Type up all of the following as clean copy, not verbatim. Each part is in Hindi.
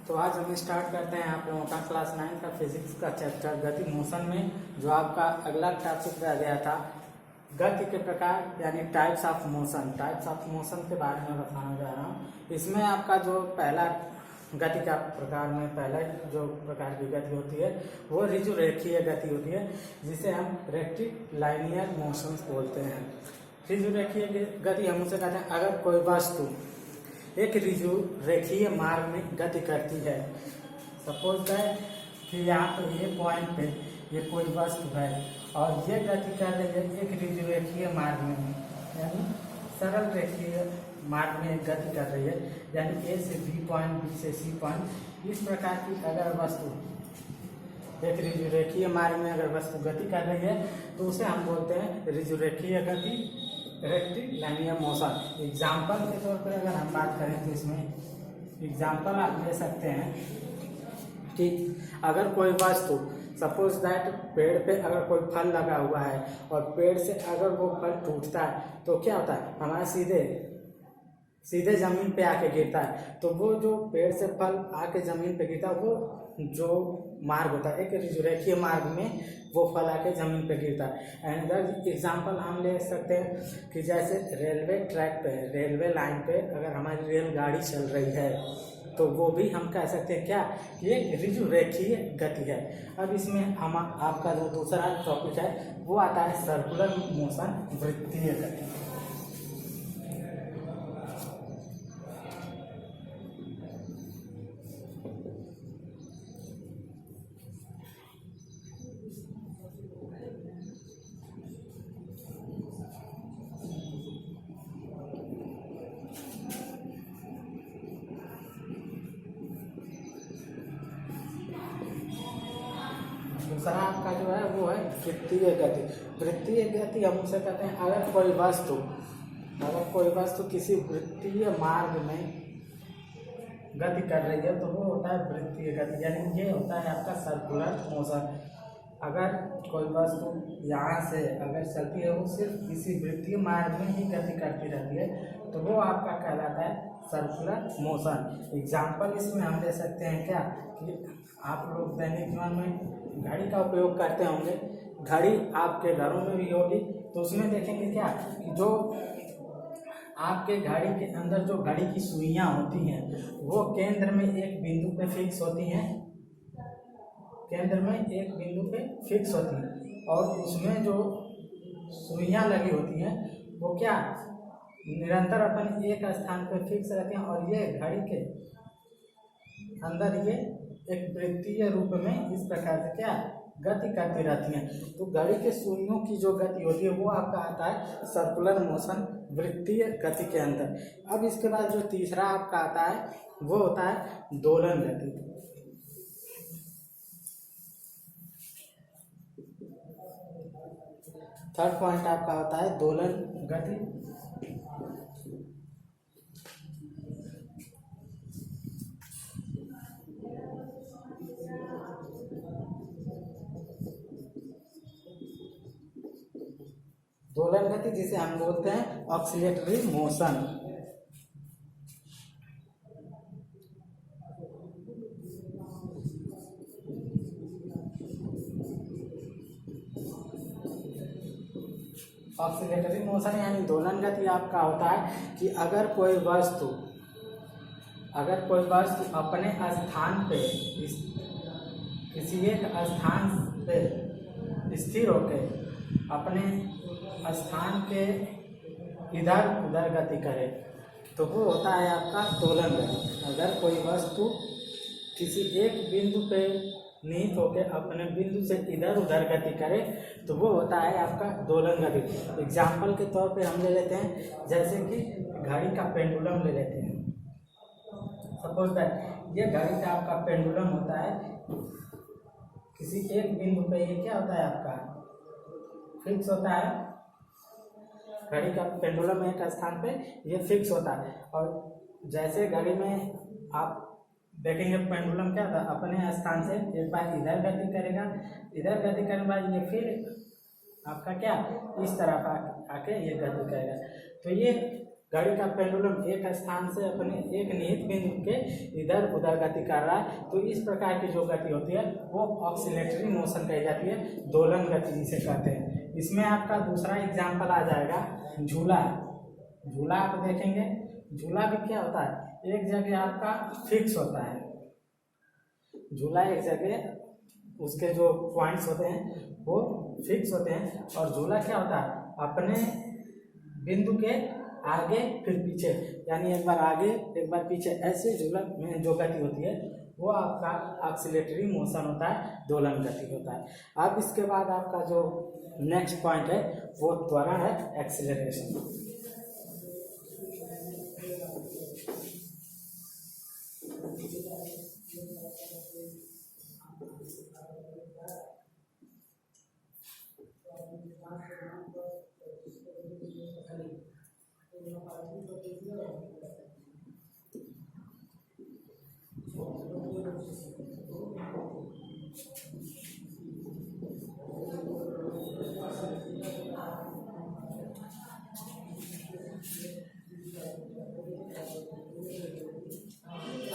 तो आज हम स्टार्ट करते हैं आप लोगों का क्लास 9 का फिजिक्स का चैप्टर गति मोशन में जो आपका अगला टॉपिक रह गया था गति के प्रकार यानी टाइप्स ऑफ मोशन के बारे में बताना जा रहा हूँ। इसमें आपका जो पहला गति का प्रकार में पहला जो प्रकार की गति होती है वो ऋजुरेखीय गति होती है, जिसे हम रेक्टिलाइनियर मोशंस बोलते हैं। ऋजुरेखीय गति हम उसे कहते हैं अगर कोई वस्तु एक ऋजु रेखीय मार्ग में गति करती है। सपोज दैट कि यहाँ पर ये पॉइंट पे ये कोई वस्तु है और ये गति कर रही है एक ऋजु रेखीय मार्ग में, यानी सरल रेखीय मार्ग में गति कर रही है, यानी ए से बी पॉइंट, बी से सी पॉइंट। इस प्रकार की अगर वस्तु एक ऋजु रेखीय मार्ग में अगर वस्तु गति कर रही है तो उसे हम बोलते हैं ऋजु रेखीय गति, रेक्टिलाइनियर मोशन। एग्जाम्पल के तौर पर अगर हम बात करें तो इसमें एग्जाम्पल आप ले सकते हैं कि अगर कोई वस्तु सपोज दैट पेड़ पे अगर कोई फल लगा हुआ है और पेड़ से अगर वो फल टूटता है तो क्या होता है, हमारा सीधे जमीन पे आके गिरता है। तो वो जो पेड़ से फल आके जमीन पे गिरता है वो जो मार्ग होता है एक ऋजुरेखीय मार्ग में वो फल आके जमीन पे गिरता है। अनदर एग्जांपल हम ले सकते हैं कि जैसे रेलवे ट्रैक पे, रेलवे लाइन पे अगर हमारी रेलगाड़ी चल रही है तो वो भी हम कह सकते हैं क्या, ये ऋजुरेखीय गति है। अब इसमें हम आपका जो दूसरा टॉपिक है वो आता है सर्कुलर मोशन, वृत्तीय गति। दूसरा आपका जो है वो है वृत्तीय गति। वृत्तीय गति हम उसे कहते हैं अगर कोई वस्तु किसी वृत्तीय मार्ग में गति कर रही है तो वो होता है वृत्तीय गति, यानी ये होता है आपका सर्कुलर मोशन। अगर कोई वस्तु यहाँ से अगर चलती है वो सिर्फ किसी वृत्तीय मार्ग में ही गति करती रहती है तो वो आपका कहलाता है सर्कुलर मोशन। एग्जाम्पल इसमें हम ले सकते हैं क्या कि आप लोग दैनिक जीवन में घड़ी का उपयोग करते होंगे, घड़ी आपके घरों में भी होगी, तो उसमें देखेंगे क्या कि जो आपके घड़ी के अंदर जो घड़ी की सुइयां होती हैं वो केंद्र में एक बिंदु पे फिक्स होती हैं, और उसमें जो सुइयां लगी होती हैं वो क्या निरंतर अपन एक स्थान पे फिक्स रहती हैं और ये घड़ी के अंदर ये एक वृत्तीय रूप में इस प्रकार से क्या गति करती रहती हैं। तो घड़ी के सुइयों की जो गति होती है वो आपका आता है सर्कुलर मोशन, वृत्तीय गति के अंदर। अब इसके बाद जो तीसरा आपका आता है वो होता है दोलन गति। थर्ड पॉइंट आपका होता है दोलन गति। दोलन गति जिसे हम बोलते हैं ऑक्सिलेटरी मोशन। ऑक्सिलेटरी मोशन यानी दोलन गति आपका होता है कि अगर कोई वस्तु अपने स्थान पे किसी एक स्थान पे स्थिर होकर अपने स्थान के इधर उधर गति करे तो वो होता है आपका दोलन गति। अगर कोई वस्तु किसी एक बिंदु पे निहित होकर अपने बिंदु से इधर उधर गति करे तो वो होता है आपका दोलन गति। एग्जाम्पल के तौर पे हम ले लेते हैं जैसे कि घड़ी का पेंडुलम ले लेते हैं। सपोज दैट ये घड़ी का आपका पेंडुलम होता है, किसी एक बिंदु पे ये क्या होता है आपका फिक्स होता है। घड़ी का पेंडुलम एक स्थान पे ये फिक्स होता है और जैसे घड़ी में आप देखेंगे पेंडुलम क्या था अपने स्थान से एक बार इधर गति करेगा, इधर गति करने के बाद ये फिर आपका क्या इस तरफ आके ये गति करेगा। तो ये घड़ी का पेंडुलम एक स्थान से अपने एक निहित बिंदु के इधर उधर गति कर रहा है, तो इस प्रकार की जो गति होती है वो ऑक्सीलेटरी मोशन कही जाती है, दोलन गति जिसे कहते हैं। इसमें आपका दूसरा एग्जाम्पल आ जाएगा झूला। झूला आप देखेंगे, झूला भी क्या होता है, एक जगह आपका फिक्स होता है। झूला एक जगह, उसके जो पॉइंट्स होते हैं वो फिक्स होते हैं, और झूला क्या होता है, अपने बिंदु के आगे फिर पीछे, यानी एक बार आगे एक बार पीछे, ऐसे झूला में जो गति होती है वो आपका ऑक्सीलेटरी मोशन होता है, दोलन गति होता है। अब इसके बाद आपका जो नेक्स्ट पॉइंट है वो त्वरण है, एक्सीलरेशन।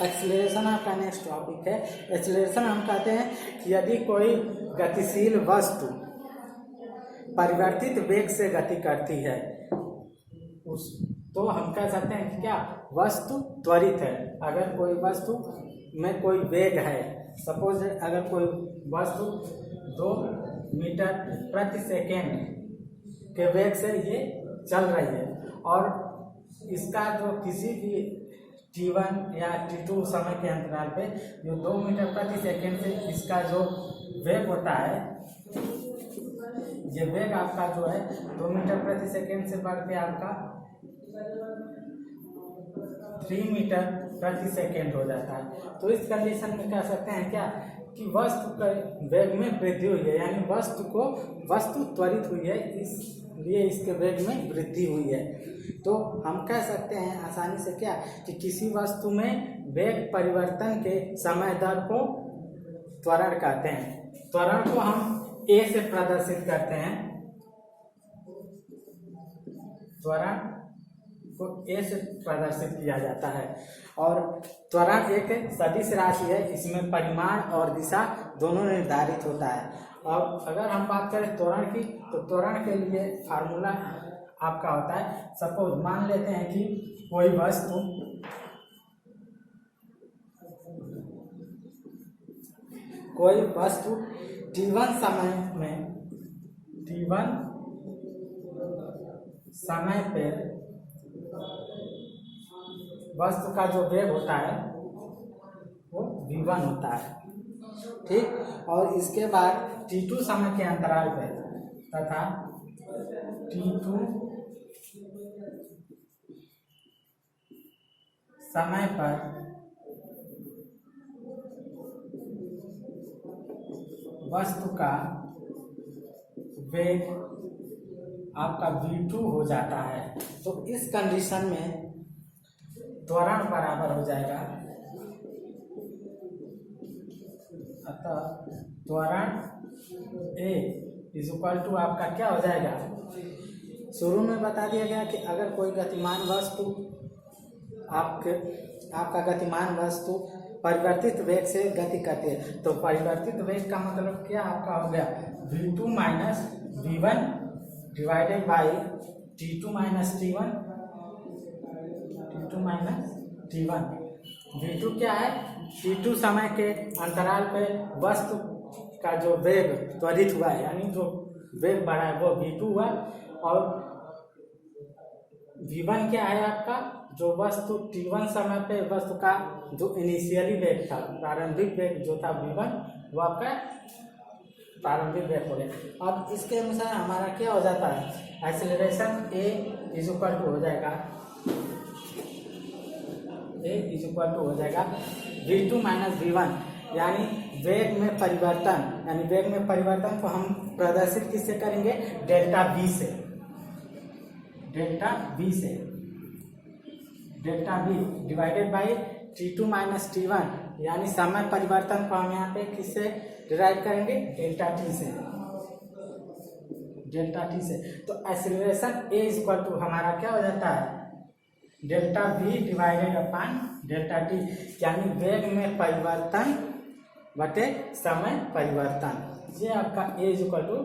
एक्सीलरेशन आपका नेक्स्ट टॉपिक है। एक्सीलरेशन हम कहते हैं कि यदि कोई गतिशील वस्तु परिवर्तित वेग से गति करती है तो हम कह सकते हैं कि क्या वस्तु त्वरित है। अगर कोई वस्तु में कोई वेग है, सपोज अगर कोई वस्तु 2 मीटर प्रति सेकेंड के वेग से ये चल रही है, और इसका जो किसी भी t1 या t2 समय के अंतराल पे जो 2 मीटर प्रति सेकेंड से इसका जो वेग होता है, ये वेग आपका जो है 2 मीटर प्रति सेकेंड से बढ़ के आपका 3 मीटर प्रति सेकेंड हो जाता है। तो इस कंडीशन में कह सकते हैं क्या कि वस्तु का वेग में वृद्धि हुई है, यानी वस्तु त्वरित हुई है, इसलिए इसके वेग में वृद्धि हुई है। तो हम कह सकते हैं आसानी से क्या कि किसी वस्तु में वेग परिवर्तन के समय दर को त्वरण कहते हैं। त्वरण को हम a से प्रदर्शित करते हैं, त्वरण को a से प्रदर्शित किया जाता है, और त्वरण एक सदिश राशि है, इसमें परिमाण और दिशा दोनों निर्धारित होता है। और अगर हम बात करें त्वरण की, तो त्वरण के लिए फार्मूला आपका होता है, सपोज मान लेते हैं कि कोई वस्तु t1 समय पे वस्तु का जो वेग होता है वो v1 होता है, ठीक। और इसके बाद t2 समय के अंतराल पे तथा t2 समय पर वस्तु का वेग आपका v2 हो जाता है। तो इस कंडीशन में त्वरण बराबर हो जाएगा, अतः त्वरण a = आपका क्या हो जाएगा, शुरू में बता दिया गया कि अगर कोई गतिमान वस्तु आपका गतिमान वस्तु परिवर्तित वेग से गति करती है, तो परिवर्तित वेग का मतलब क्या आपका हो गया, v2 - v1 divided by t2 - t1, v2 क्या है, t2 समय के अंतराल पे वस्तु का जो वेग त्वरित हुआ है, यानी जो वेग बढ़ा है वो v2 हुआ, और v1 क्या है आपका, जो वस्तु t1 समय पे वस्तु का जो इनिशियली वेग था, प्रारंभिक वेग जो था v1, वो आपका प्रारंभिक वेग हो गया। अब इसके अनुसार हमारा क्या हो जाता है, एक्सीलरेशन a = हो जाएगा, हो जाएगा v2 - v1, यानी वेग में परिवर्तन को हम प्रदर्शित किससे करेंगे, डेल्टा v से, delta v divided by t2 - t1, यानी समय परिवर्तन को हम यहाँ पे किससे डिराइव करेंगे, डेल्टा t से। तो एक्सीलरेशन a = हमारा क्या हो जाता है, delta v divided upon delta t, यानी वेग में परिवर्तन बटे समय परिवर्तन। ये आपका a is equal to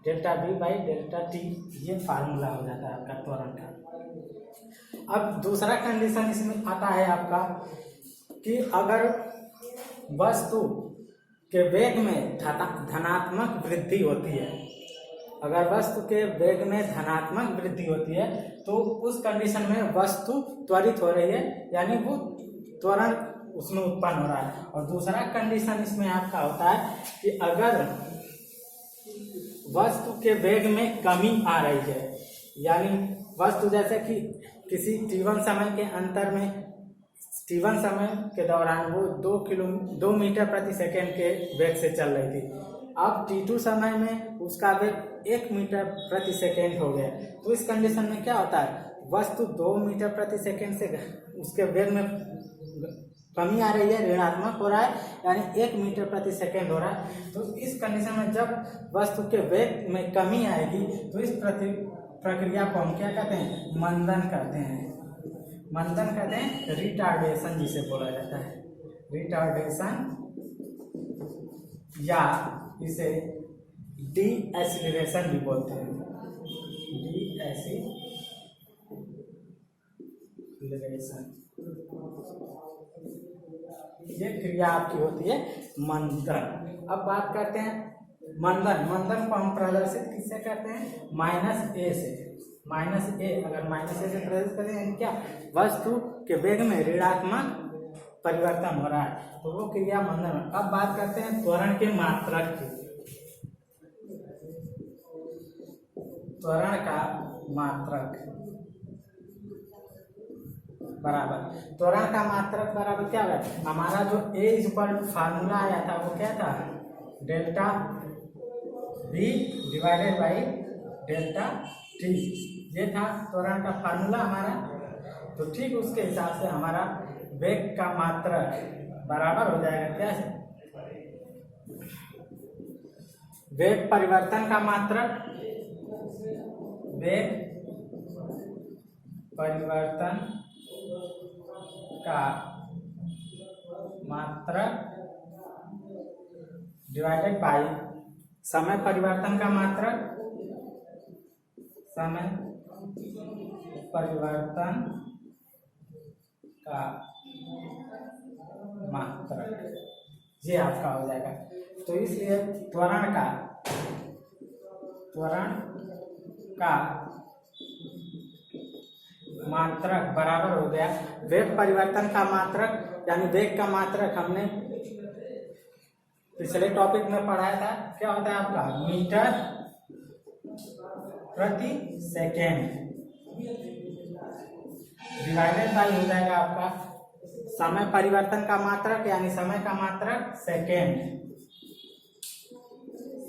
delta v by delta t, ये फार्मूला हो जाता है आपका त्वरण का। अब दूसरा कंडीशन इसमें आता है आपका कि अगर वस्तु के वेग में धनात्मक वृद्धि होती है, अगर वस्तु के वेग में धनात्मक वृद्धि होती है तो उस कंडीशन में वस्तु त्वरित हो रही है, यानी वो त्वरण उसमें उत्पन्न हो रहा है। और दूसरा कंडीशन इसमें आपका होता है कि अगर वस्तु के वेग में कमी आ रही है, यानी वस्तु जैसे कि किसी t1 समय के अंतर में, t1 समय के दौरान वो 2 मीटर प्रति सेकेंड के वेग से चल रही थी, अब t2 समय में उसका वेग 1 मीटर प्रति सेकेंड हो गया। तो इस कंडीशन में क्या होता है, वस्तु 2 मीटर प्रति सेकेंड से उसके वेग में कमी आ रही है, ऋणात्मक हो रहा है, यानी 1 मीटर प्रति सेकेंड हो रहा है। तो इस कंडीशन में जब वस्तु के वेग में कमी आएगी तो इस प्रक्रिया को हम क्या कहते हैं, मंदन कहते हैं। मंदन कहते हैं, रिटार्डेशन जिसे बोला जाता है, रिटार्डेशन, या इसे डी एसिलरेशन भी बोलते हैं, डी एसिलरेशन। ये क्रिया आपकी होती है मंदन। अब बात करते हैं मंदन। मंदन को हम प्रदर्शित किससे करते हैं, माइनस ए से। माइनस ए, अगर माइनस ए से प्रदर्शित करें यानी क्या, वस्तु के वेग में ऋणात्मक परिवर्तन हो रहा है, तो वो क्रिया मंदन। अब बात करते हैं त्वरण के मात्रक की। त्वरण का मात्रक बराबर, त्वरण का मात्रक बराबर क्या होगा, हमारा जो a इज इक्वल फार्मूला आया था वो क्या था, delta v divided by delta t, ये था त्वरण का फार्मूला हमारा। तो ठीक उसके हिसाब से हमारा वेग का मात्रक बराबर हो जाएगा क्या, वेग परिवर्तन का मात्रक, वेग परिवर्तन का मात्रक डिवाइडेड बाई समय परिवर्तन का मात्रक, समय परिवर्तन का मात्रक, ये आपका हो जाएगा। तो इसलिए त्वरण का मात्रक बराबर हो गया वेग परिवर्तन का मात्रक, यानी वेग का मात्रक हमने पिछले टॉपिक में पढ़ाया था, क्या होता है आपका, मीटर प्रति सेकेंड डिवाइडेड बाई हो जाएगा आपका समय परिवर्तन का मात्रक, यानी समय का मात्रक सेकेंड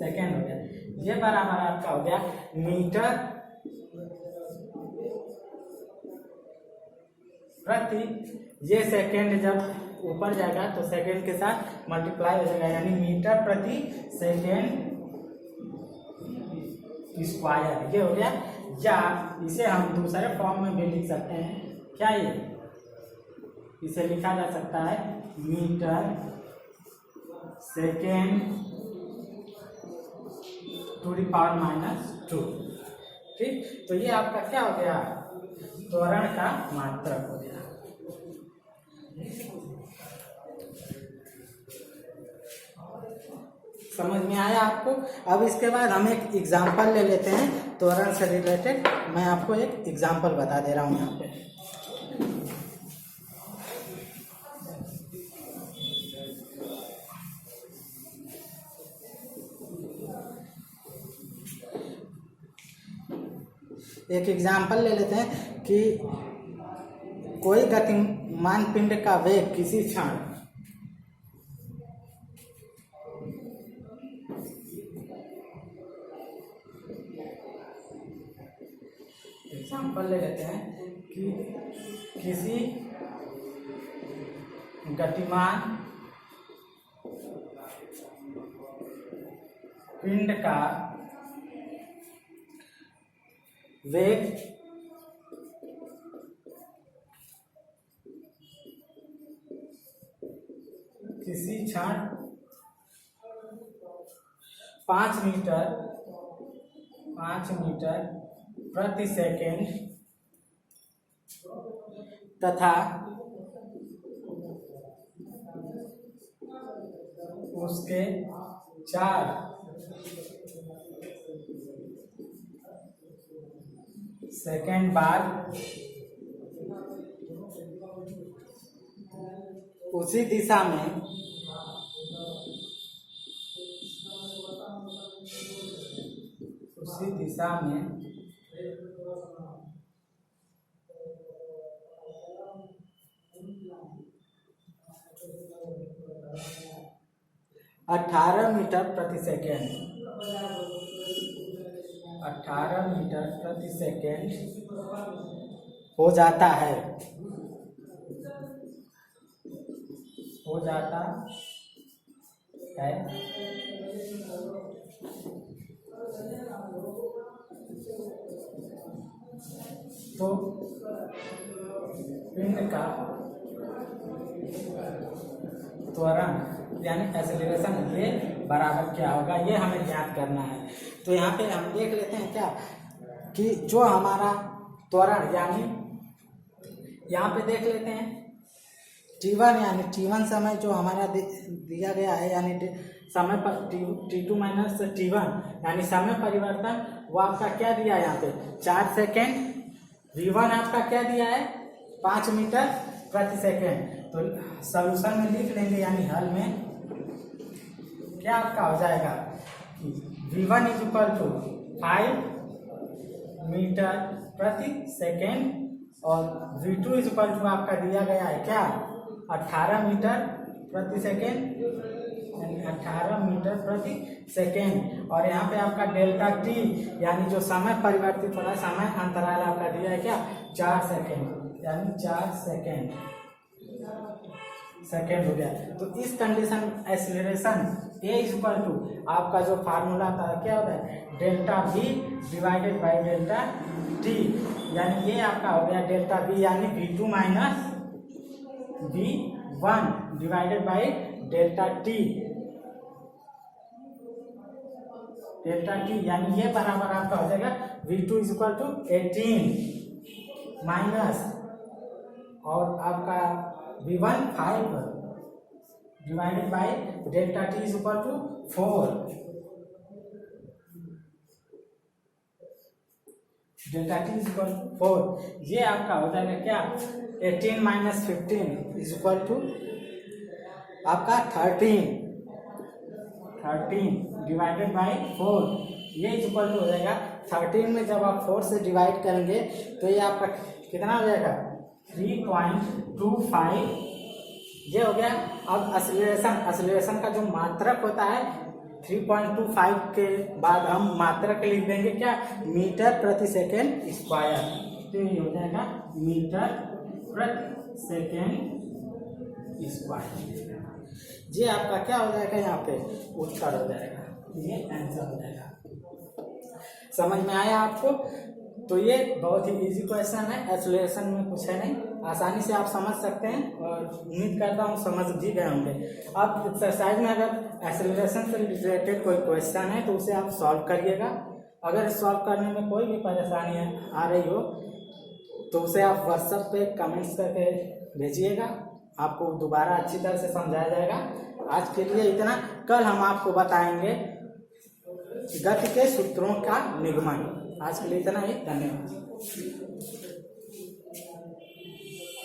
हो गया। ये बराबर आपका हो गया मीटर प्रति, ये सेकेंड जब ऊपर जाएगा तो सेकेंड के साथ मल्टीप्लाई हो जाएगा, यानी मीटर प्रति सेकेंड स्क्वायर, ये हो गया। या इसे हम दूसरे फॉर्म में भी लिख सकते हैं, क्या ये, इसे लिखा जा सकता है metre second to the power -2। ठीक, तो ये आपका क्या हो गया, त्वरण का मात्रक हो गया। समझ में आया आपको। अब इसके बाद हम एक एग्जाम्पल ले लेते हैं त्वरण से रिलेटेड। मैं आपको एक एग्जाम्पल बता दे रहा हूँ यहाँ पे। एक एग्जाम्पल ले लेते हैं कि कोई गतिमान पिंड का वेग किसी क्षण एग्जाम्पल ले लेते हैं कि किसी गतिमान पिंड का वेग किसी क्षण 5 मीटर प्रति सेकेंड तथा उसके 4 सेकेंड बाद उसी दिशा में 18 मीटर प्रति सेकेंड 18 मीटर प्रति सेकेंड हो जाता है तो पिंड का त्वरण यानी एक्सेलरेशन ये बराबर क्या होगा, ये हमें ज्ञात करना है। तो यहाँ पे हम देख लेते हैं क्या कि जो हमारा त्वरण यानी यहाँ पे देख लेते हैं t1 यानी t1 समय जो हमारा दिया गया है, यानी समय पर t2 माइनस t1 यानी समय परिवर्तन, वो आपका क्या दिया है यहाँ पे 4 सेकेंड। v1 आपका क्या दिया है 5 मीटर प्रति सेकेंड। तो सॉल्यूशन में लिख लेंगे, यानी हल में क्या आपका हो जाएगा कि v1 = 5 मीटर प्रति सेकेंड और v2 = आपका दिया गया है क्या 18 मीटर प्रति सेकेंड, यानी 18 मीटर प्रति सेकेंड। और यहाँ पे आपका डेल्टा टी यानी जो समय परिवर्तित हो रहा है, समय अंतराल आपका दिया है क्या 4 सेकेंड, यानी 4 सेकेंड हो गया। तो इस कंडीशन एक्सीलरेशन A = आपका जो फार्मूला था क्या होता है delta V divided by delta T, यानी ये आपका हो गया डेल्टा V यानी V2 minus V1 divided by delta T यानी ये बराबर आपका हो जाएगा V2 = 18 माइनस और आपका V1 5 divided by delta T = 4। Delta T = 4, ये आपका हो जाएगा क्या 18 माइनस 15 = आपका 13 डिवाइडेड बाई 4, ये इक्वल टू हो जाएगा 13 में जब आप 4 से डिवाइड करेंगे तो ये आपका कितना हो जाएगा 3.25, ये हो गया। अब एक्सीलरेशन का जो मात्रक होता है 3.25 के बाद हम मात्रक लिख देंगे क्या मीटर प्रति सेकेंड स्क्वायर, तो ये हो जाएगा मीटर प्रति सेकेंड स्क्वायर। ये आपका क्या हो जाएगा यहाँ पे उत्तर हो जाएगा, ये आंसर हो जाएगा। समझ में आया आपको? तो ये बहुत ही इजी क्वेश्चन है, एक्सीलरेशन में कुछ है नहीं, आसानी से आप समझ सकते हैं और उम्मीद करता हूँ समझ भी गए होंगे। अब एक्सरसाइज में अगर एक्सीलरेशन से रिलेटेड कोई क्वेश्चन है तो उसे आप सॉल्व करिएगा। अगर सॉल्व करने में कोई भी परेशानी आ रही हो तो उसे आप व्हाट्सएप पे कमेंट्स करके भेजिएगा, आपको दोबारा अच्छी तरह से समझाया जाएगा। आज के लिए इतना, कल हम आपको बताएंगे गति के सूत्रों का निगमन। आज के लिए इतना ही, धन्यवाद।